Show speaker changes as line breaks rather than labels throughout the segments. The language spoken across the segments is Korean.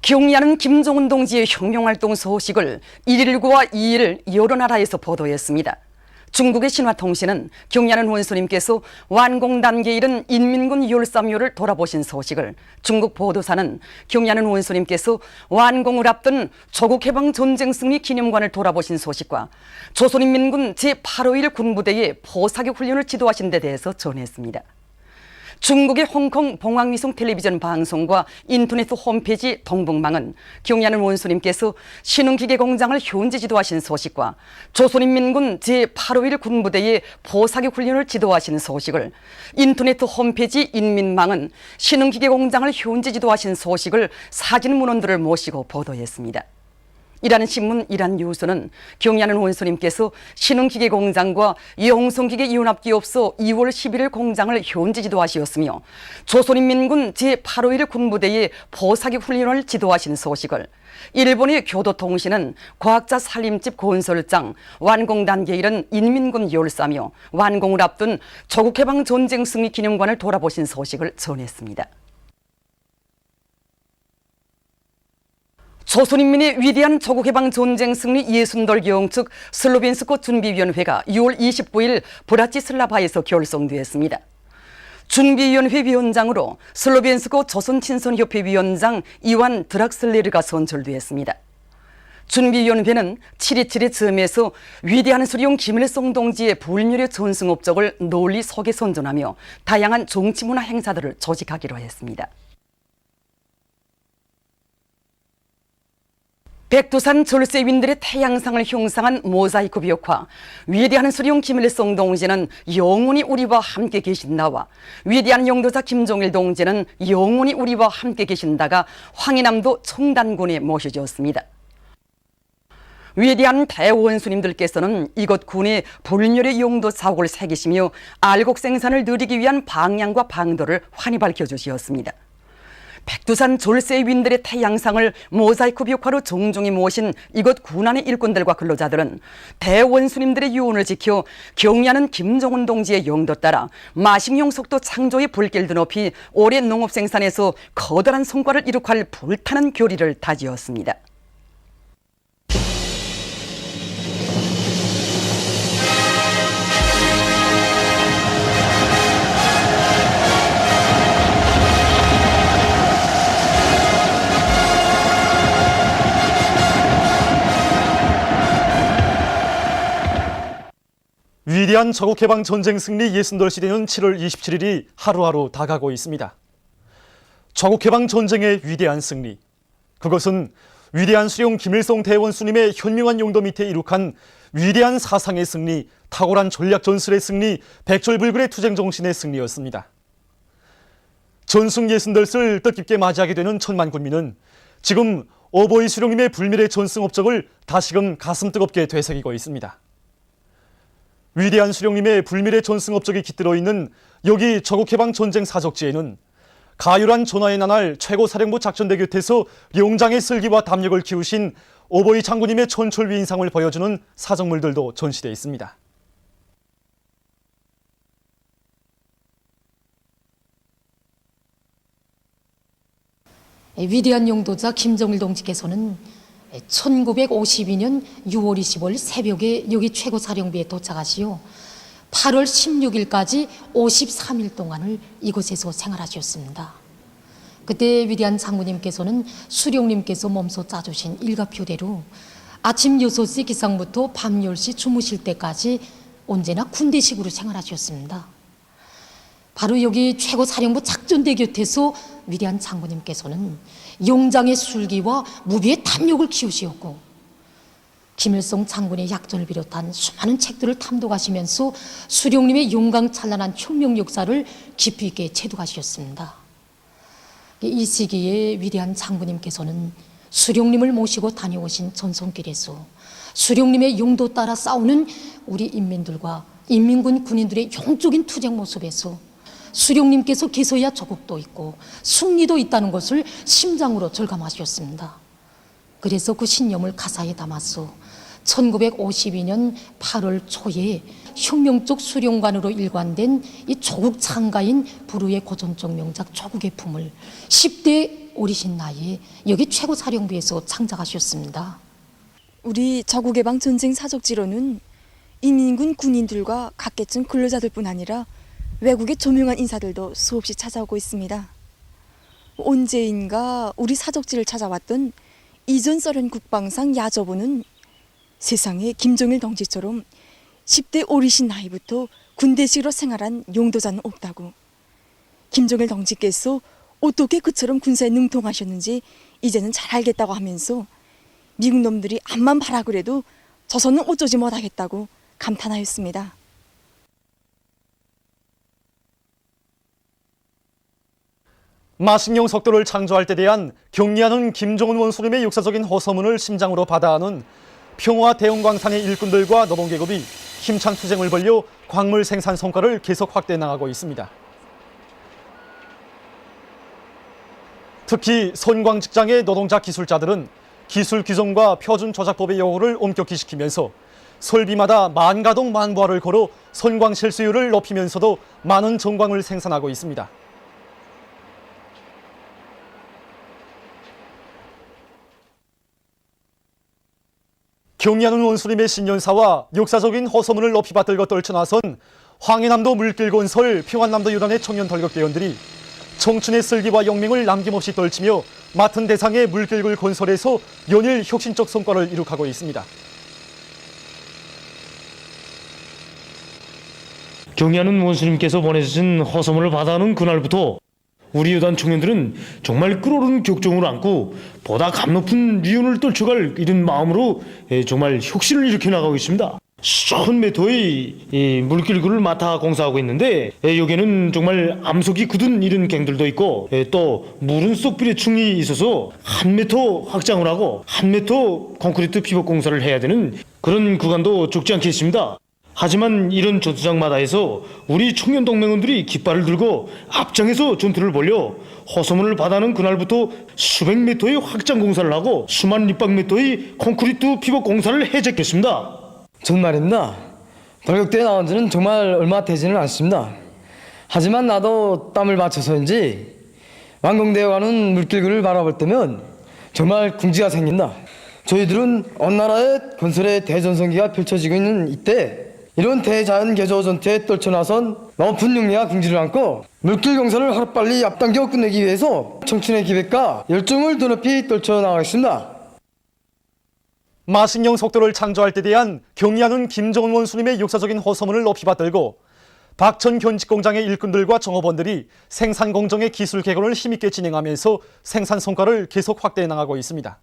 경의하는 김정은 동지의 혁명활동 소식을 1일과 2일 여러 나라에서 보도했습니다. 중국의 신화통신은 경의하는 원수님께서 완공 단계에 이른 인민군 열삼요를 돌아보신 소식을, 중국 보도사는 경의하는 원수님께서 완공을 앞둔 조국해방 전쟁 승리 기념관을 돌아보신 소식과 조선인민군 제851 군부대의 포사격 훈련을 지도하신 데 대해서 전했습니다. 중국의 홍콩 봉황위성 텔레비전 방송과 인터넷 홈페이지 동북망은 경의하는 원수님께서 신흥기계 공장을 현지 지도하신 소식과 조선인민군 제851 군부대의 포사격 훈련을 지도하신 소식을, 인터넷 홈페이지 인민망은 신흥기계 공장을 현지 지도하신 소식을 사진 문헌들을 모시고 보도했습니다. 이라는 신문, 이란 뉴스는 경의하는 원수님께서 신흥기계 공장과 영성기계 연합기업소 2월 11일 공장을 현지 지도하시었으며 조선인민군 제851 군부대의 포사격 훈련을 지도하신 소식을, 일본의 교도통신은 과학자 살림집 건설장 완공 단계에 이른 인민군 열사며 완공을 앞둔 조국해방 전쟁 승리 기념관을 돌아보신 소식을 전했습니다. 조선인민의 위대한 조국해방 전쟁 승리 예순돌 경축 슬로벤스크 준비위원회가 6월 29일 브라티슬라바에서 결성되었습니다. 준비위원회 위원장으로 슬로벤스크 조선친선협회 위원장 이완 드락슬레르가 선출되었습니다. 준비위원회는 7.27의 즈음에서 위대한 수령 김일성 동지의 불멸의 전승 업적을 널리 소개 선전하며 다양한 정치문화 행사들을 조직하기로 했습니다. 백두산 절세윈들의 태양상을 형상한 모자이크 벽화, 위대한 수령 김일성 동지는 영원히 우리와 함께 계신다와 위대한 영도자 김정일 동지는 영원히 우리와 함께 계신다가 황해남도 청단군에 모셔졌습니다. 위대한 대원수님들께서는 이곳 군의 불멸의 영도 사옥을 새기시며 알곡 생산을 누리기 위한 방향과 방도를 환히 밝혀주시었습니다. 백두산 졸세윈들의 태양상을 모자이크 벽화로 정중히 모신 이곳 군안의 일꾼들과 근로자들은 대원수님들의 유언을 지켜 경의하는 김정은 동지의 영도 따라 마식용 속도 창조의 불길도 높이 올해 농업 생산에서 커다란 성과를 이룩할 불타는 교리를 다지었습니다.
위대한 조국해방 전쟁 승리 예순돌 시대는 7월 27일이 하루하루 다가고 있습니다. 조국해방 전쟁의 위대한 승리, 그것은 위대한 수령 김일성 대원수님의 현명한 용도 밑에 이룩한 위대한 사상의 승리, 탁월한 전략 전술의 승리, 백졸불굴의 투쟁 정신의 승리였습니다. 전승 예순돌을 뜻깊게 맞이하게 되는 천만 군민은 지금 어버이 수령님의 불멸의 전승 업적을 다시금 가슴 뜨겁게 되새기고 있습니다. 위대한 수령님의 불멸의 전승 업적이 깃들어 있는 여기 조국해방 전쟁 사적지에는 가열한 전하의 나날 최고사령부 작전대 곁에서 용장의 슬기와 담력을 키우신 어버이 장군님의 천철위 인상을 보여주는 사적물들도 전시되어 있습니다.
위대한 용도자 김정일 동지께서는 1952년 6월 25일 새벽에 여기 최고사령부에 도착하시어 8월 16일까지 53일 동안을 이곳에서 생활하셨습니다. 그때 위대한 장군님께서는 수령님께서 몸소 짜주신 일과표대로 아침 6시 기상부터 밤 10시 주무실 때까지 언제나 군대식으로 생활하셨습니다. 바로 여기 최고사령부 작전대 곁에서 위대한 장군님께서는 용장의 술기와 무비의 탐욕을 키우시었고 김일성 장군의 약전을 비롯한 수많은 책들을 탐독하시면서 수령님의 용광찬란한 혁명 역사를 깊이 있게 체득하셨습니다. 이 시기에 위대한 장군님께서는 수령님을 모시고 다녀오신 전선길에서 수령님의 용도 따라 싸우는 우리 인민들과 인민군 군인들의 영적인 투쟁 모습에서 수령님께서 계셔야 조국도 있고 승리도 있다는 것을 심장으로 절감하셨습니다. 그래서 그 신념을 가사에 담아서 1952년 8월 초에 혁명적 수령관으로 일관된 이 조국 창가인 불후의 고전적 명작 조국의 품을 10대 어리신 나이에 여기 최고 사령부에서 창작하셨습니다.
우리 저국해방 전쟁 사적지로는 인민군 군인들과 각계층 근로자들뿐 아니라 외국의 조명한 인사들도 수없이 찾아오고 있습니다. 언제인가 우리 사적지를 찾아왔던 이전 소련 국방상 야저부는 세상에 김정일 동지처럼 10대 어리신 나이부터 군대식으로 생활한 용도자는 없다고, 김정일 동지께서 어떻게 그처럼 군사에 능통하셨는지 이제는 잘 알겠다고 하면서 미국 놈들이 암만 봐라 그래도 조선은 어쩌지 못하겠다고 감탄하였습니다.
마식령 석도를 창조할 때 대한 경리하는 김정은 원수님의 역사적인 호소문을 심장으로 받아하는 평화 대흥광산의 일꾼들과 노동계급이 힘찬 투쟁을 벌여 광물 생산 성과를 계속 확대해 나가고 있습니다. 특히 손광 직장의 노동자 기술자들은 기술 규정과 표준 조작법의 요구를 엄격히 지키면서 설비마다 만가동 만부화를 걸어 손광 실수율을 높이면서도 많은 정광을 생산하고 있습니다. 경리하는 원수님의 신년사와 역사적인 호소문을 높이 받들고 떨쳐나선 황해남도 물길건설, 평안남도 유단의 청년 덜격대원들이 청춘의 슬기와 용맹을 남김없이 떨치며 맡은 대상의 물길을 건설해서 연일 혁신적 성과를 이룩하고 있습니다.
경리하는 원수님께서 보내주신 호소문을 받아오는 그날부터 우리 여단 청년들은 정말 끓어오른 격정을 안고 보다 감높은 위운을 떨쳐갈 이런 마음으로 정말 혁신을 일으켜 나가고 있습니다. 수천 메터의 물길구를 맡아 공사하고 있는데 여기는 정말 암석이 굳은 이런 갱들도 있고 또 물은 쏙 비례충이 있어서 한 메터 확장을 하고 한 메터 콘크리트 피복 공사를 해야 되는 그런 구간도 적지 않게 있습니다. 하지만 이런 전투장마다에서 우리 청년 동맹원들이 깃발을 들고 앞장에서 전투를 벌여 호소문을 받아는 그날부터 수백 메터의 확장 공사를 하고 수만立方메터의 콘크리트 피복 공사를 해제했습니다.
정말입니다. 덜격대에 나온 지는 정말 얼마 되지는 않습니다. 하지만 나도 땀을 바쳐서인지 완공되어 가는 물길을 바라볼 때면 정말 궁지가 생긴다. 저희들은 어느 나라의 건설의 대전성기가 펼쳐지고 있는 이때 이런 대자연 개조 전투에 떨쳐나선 높은 용리와 궁지를 안고 물길 공사를 하루빨리 앞당겨 끝내기 위해서 청춘의 기백과 열정을 더 높이 떨쳐나가겠습니다.
마식령 석도를 창조할 때 대한 경리하는 김정은 원수님의 역사적인 호소문을 높이 받들고 박천 견직공장의 일꾼들과 종업원들이 생산 공정의 기술 개선을 힘있게 진행하면서 생산 성과를 계속 확대해 나가고 있습니다.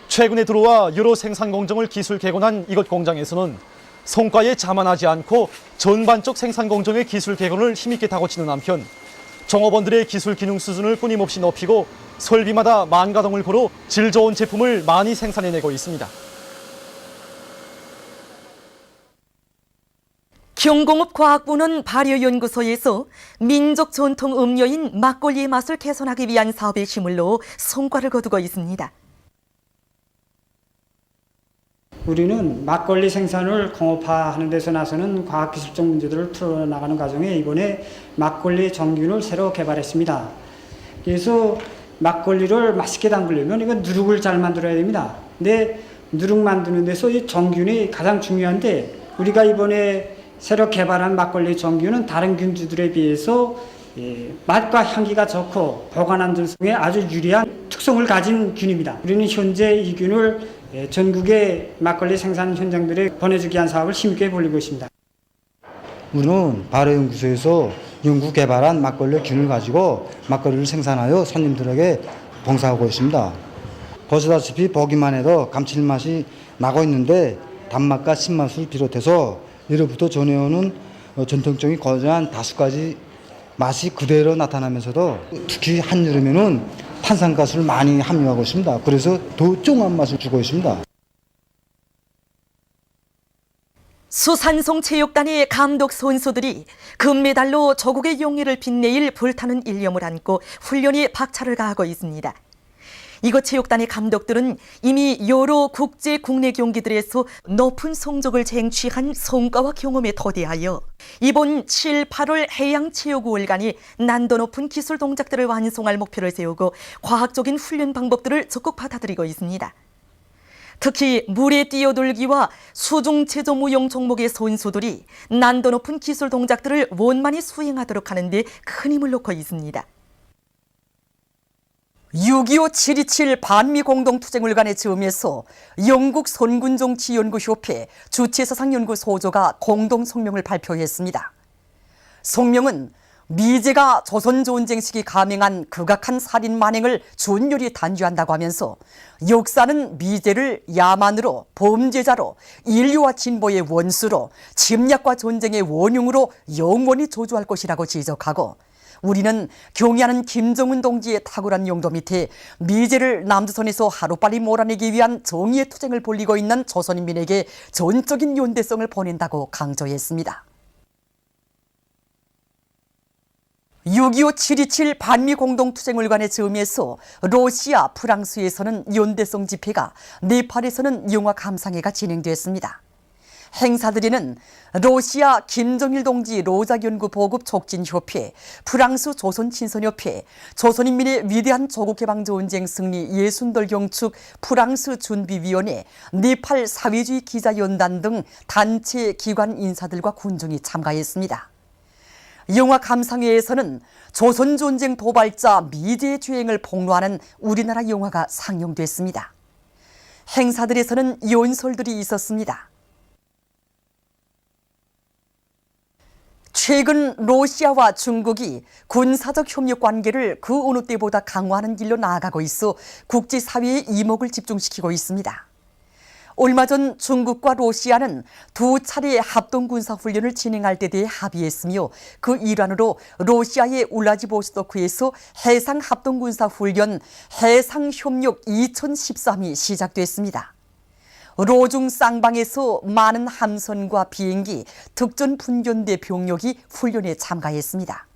최근에 들어와 여러 생산 공정을 기술 개선한 이것 공장에서는 성과에 자만하지 않고 전반적 생산 공정의 기술 개선을 힘있게 다고치는 한편 종업원들의 기술 기능 수준을 끊임없이 높이고 설비마다 만가동을 걸어 질 좋은 제품을 많이 생산해내고 있습니다.
경공업과학부는 발효연구소에서 민족 전통 음료인 막걸리의 맛을 개선하기 위한 사업에 힘을 넣어 성과를 거두고 있습니다.
우리는 막걸리 생산을 공업화하는 데서 나서는 과학기술적 문제들을 풀어나가는 과정에 이번에 막걸리 정균을 새로 개발했습니다. 그래서 막걸리를 맛있게 담그려면 이건 누룩을 잘 만들어야 됩니다. 근데 누룩 만드는 데서 이 정균이 가장 중요한데 우리가 이번에 새로 개발한 막걸리 정균은 다른 균주들에 비해서 맛과 향기가 좋고 보관 안전성에 아주 유리한 특성을 가진 균입니다. 우리는 현재 이 균을 전국의 막걸리 생산 현장들에 보내주기 위한 사업을 힘있게 벌이고 있습니다.
우리는 발효연구소에서 연구 개발한 막걸리 균을 가지고 막걸리를 생산하여 손님들에게 봉사하고 있습니다. 보시다시피 보기만 해도 감칠맛이 나고 있는데 단맛과 신맛을 비롯해서 예로부터 전해오는 전통적인 고유한 다섯 가지 맛이 그대로 나타나면서도 특히 한여름에는 탄산가스를 많이 함유하고 있습니다. 그래서 더 쫑한 맛을 주고 있습니다.
수산성 체육단의 감독 선수들이 금메달로 조국의 용의를 빛내일 불타는 일념을 안고 훈련에 박차를 가하고 있습니다. 이곳 체육단의 감독들은 이미 여러 국제 국내 경기들에서 높은 성적을 쟁취한 성과와 경험에 토대하여 이번 7, 8월 해양체육5일간이 난도 높은 기술 동작들을 완성할 목표를 세우고 과학적인 훈련 방법들을 적극 받아들이고 있습니다. 특히 물에 뛰어들기와 수중 체조무용 종목의 선수들이 난도 높은 기술 동작들을 원만히 수행하도록 하는 데 큰 힘을 놓고 있습니다. 6.25 7.27 반미 공동투쟁을간의 즈음에서 영국 선군정치연구협회 주체사상연구소조가 공동성명을 발표했습니다. 성명은 미제가 조선전쟁 시기 감행한 극악한 살인 만행을 준열히 단죄한다고 하면서 역사는 미제를 야만으로, 범죄자로, 인류와 진보의 원수로, 침략과 전쟁의 원흉으로 영원히 저주할 것이라고 지적하고, 우리는 경의하는 김정은 동지의 탁월한 용도 밑에 미제를 남조선에서 하루빨리 몰아내기 위한 정의의 투쟁을 벌이고 있는 조선인민에게 전적인 연대성을 보낸다고 강조했습니다. 6.25 7.27 반미 공동투쟁을간의 즈음에서 러시아, 프랑스에서는 연대성 집회가, 네팔에서는 영화 감상회가 진행됐습니다. 행사들에는 러시아 김정일 동지 로작연구 보급 촉진협회, 프랑스 조선친선협회, 조선인민의 위대한 조국개방전쟁 승리 예순돌 경축 프랑스 준비위원회, 네팔 사회주의 기자연단 등 단체 기관 인사들과 군중이 참가했습니다. 영화 감상회에서는 조선전쟁 도발자 미제의 죄행을 폭로하는 우리나라 영화가 상영됐습니다. 행사들에서는 연설들이 있었습니다. 최근 러시아와 중국이 군사적 협력 관계를 그 어느 때보다 강화하는 길로 나아가고 있어 국제사회의 이목을 집중시키고 있습니다. 얼마 전 중국과 러시아는 두 차례 합동군사훈련을 진행할 데 대해 합의했으며 그 일환으로 러시아의 울라디보스토크에서 해상합동군사훈련 해상협력 2013이 시작됐습니다. 로중 쌍방에서 많은 함선과 비행기, 특전 분견대 병력이 훈련에 참가했습니다.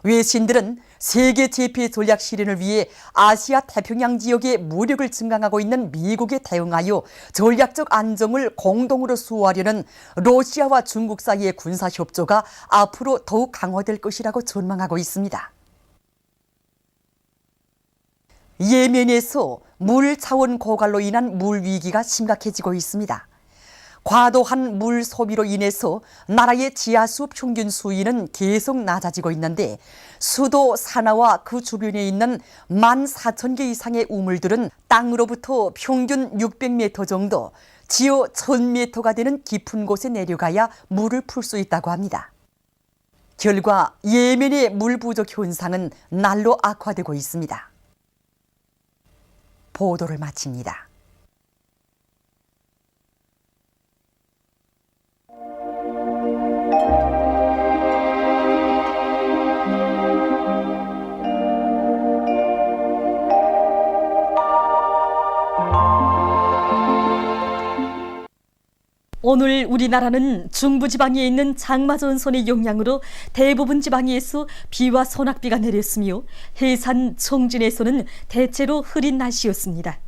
외신들은 세계 제패 전략 실현을 위해 아시아 태평양 지역의 무력을 증강하고 있는 미국에 대응하여 전략적 안정을 공동으로 수호하려는 러시아와 중국 사이의 군사협조가 앞으로 더욱 강화될 것이라고 전망하고 있습니다. 예멘에서 물 차원 고갈로 인한 물 위기가 심각해지고 있습니다. 과도한 물 소비로 인해서 나라의 지하수 평균 수위는 계속 낮아지고 있는데 수도 사나와 그 주변에 있는 14,000개 이상의 우물들은 땅으로부터 평균 600m 정도, 지하 1000m가 되는 깊은 곳에 내려가야 물을 풀 수 있다고 합니다. 결과 예멘의 물 부족 현상은 날로 악화되고 있습니다. 보도를 마칩니다. 오늘 우리나라는 중부지방에 있는 장마전선의 영향으로 대부분 지방에서 비와 소낙비가 내렸으며 해산 청진에서는 대체로 흐린 날씨였습니다.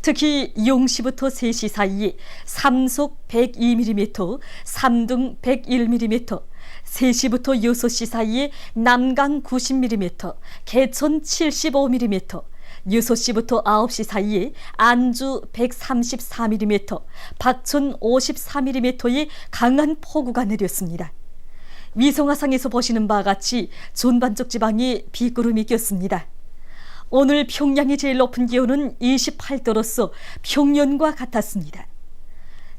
특히 0시부터 3시 사이에 삼속 102mm, 삼등 101mm, 3시부터 6시 사이에 남강 90mm, 개천 75mm, 6시부터 9시 사이에 안주 134mm, 박천 54mm의 강한 폭우가 내렸습니다. 위성화상에서 보시는 바와 같이 전반적 지방에 비구름이 꼈습니다. 오늘 평양의 제일 높은 기온은 28도로서 평년과 같았습니다.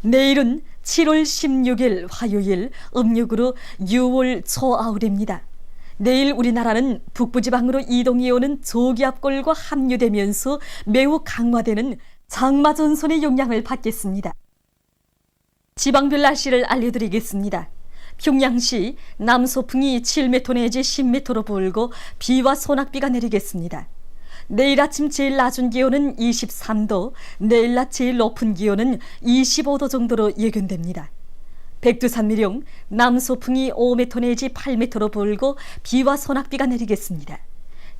내일은 7월 16일 화요일 음력으로 6월 초아울입니다. 내일 우리나라는 북부지방으로 이동해오는 저기압골과 합류되면서 매우 강화되는 장마전선의 영향을 받겠습니다. 지방별 날씨를 알려드리겠습니다. 평양시 남서풍이 7m 내지 10m로 불고 비와 소낙비가 내리겠습니다. 내일 아침 제일 낮은 기온은 23도, 내일 낮 제일 높은 기온은 25도 정도로 예견됩니다. 백두산미령 남서풍이 5m 내지 8m로 불고 비와 소낙비가 내리겠습니다.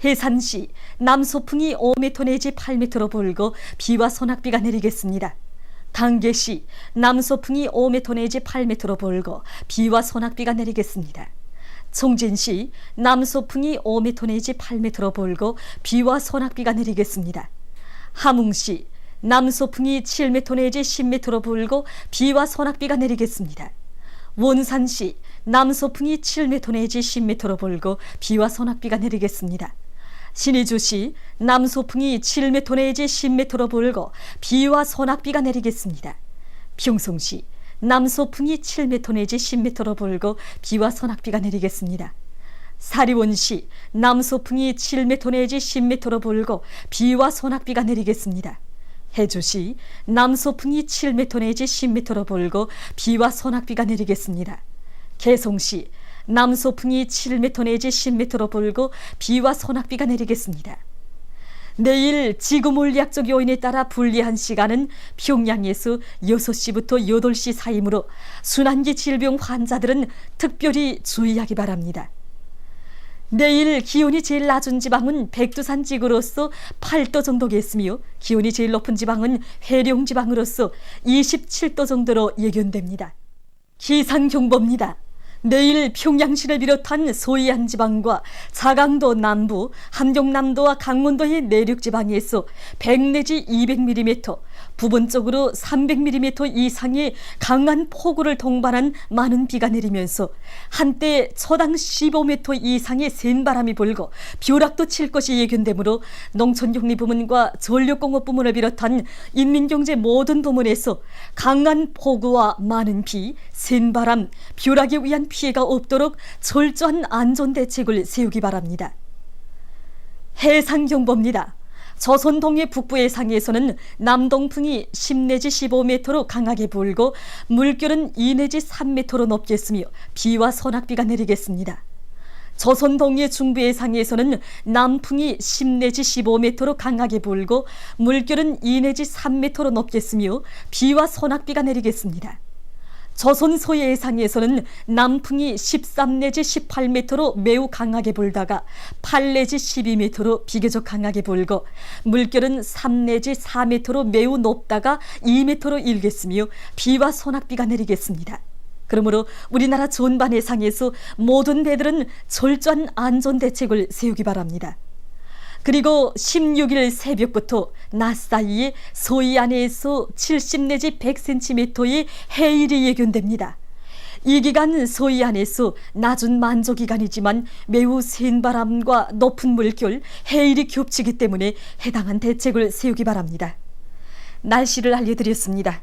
해산시 남소풍이 5m 내지 8m로 불고 비와 소낙비가 내리겠습니다. 단계시 남소풍이 5m 내지 8m로 불고 비와 소낙비가 내리겠습니다. 총진시 남소풍이 5m 내지 8m로 불고 비와 소낙비가 내리겠습니다. 함흥시 남소풍이 7m 내지 10m로 불고 비와 소낙비가 내리겠습니다. 원산시 남소풍이 7m 내지 10m로 불고 비와 소낙비가 내리겠습니다. 신의주시 남소풍이 7m 내지 10m로 불고 비와 소낙비가 내리겠습니다. 평송시 남소풍이 7m 내지 10m로 불고 비와 소낙비가 내리겠습니다. 사리원시 남소풍이 7m 내지 10m로 불고 비와 소낙비가 내리겠습니다. 해주시 남소풍이 7m 내지 10m로 불고 비와 소낙비가 내리겠습니다. 개송시 남소풍이 7m 내지 10m로 불고 비와 소낙비가 내리겠습니다. 내일 지구물리학적 요인에 따라 불리한 시간은 평양에서 6시부터 8시 사이므로 순환기 질병 환자들은 특별히 주의하기 바랍니다. 내일 기온이 제일 낮은 지방은 백두산 지구로서 8도 정도겠으며 기온이 제일 높은 지방은 해룡 지방으로서 27도 정도로 예견됩니다. 기상경보입니다. 내일 평양시를 비롯한 소이안 지방과 자강도 남부, 함경남도와 강원도의 내륙 지방에서 100 내지 200mm, 부분적으로 300mm 이상의 강한 폭우를 동반한 많은 비가 내리면서 한때 초당 15m 이상의 센 바람이 불고 벼락도 칠 것이 예견되므로 농촌격리부문과 전력공업부문을 비롯한 인민경제 모든 부문에서 강한 폭우와 많은 비, 센 바람, 벼락에 의한 피해가 없도록 철저한 안전대책을 세우기 바랍니다. 해상경보입니다. 조선 동해 북부 해상에서는 남동풍이 10 내지 15m로 강하게 불고 물결은 2 내지 3m로 높겠으며 비와 소낙비가 내리겠습니다. 조선 동해 중부 해상에서는 남풍이 10 내지 15m로 강하게 불고 물결은 2 내지 3m로 높겠으며 비와 소낙비가 내리겠습니다. 조선 서해 해상에서는 남풍이 13 내지 18m로 매우 강하게 불다가 8 내지 12m로 비교적 강하게 불고 물결은 3 내지 4m로 매우 높다가 2m로 일겠으며 비와 소낙비가 내리겠습니다. 그러므로 우리나라 전반 해상에서 모든 배들은 철저한 안전대책을 세우기 바랍니다. 그리고 16일 새벽부터 낮 사이에 서해안에서 70 내지 100cm의 해일이 예견됩니다. 이 기간 서해안에서 낮은 만조 기간이지만 매우 센 바람과 높은 물결, 해일이 겹치기 때문에 해당한 대책을 세우기 바랍니다. 날씨를 알려드렸습니다.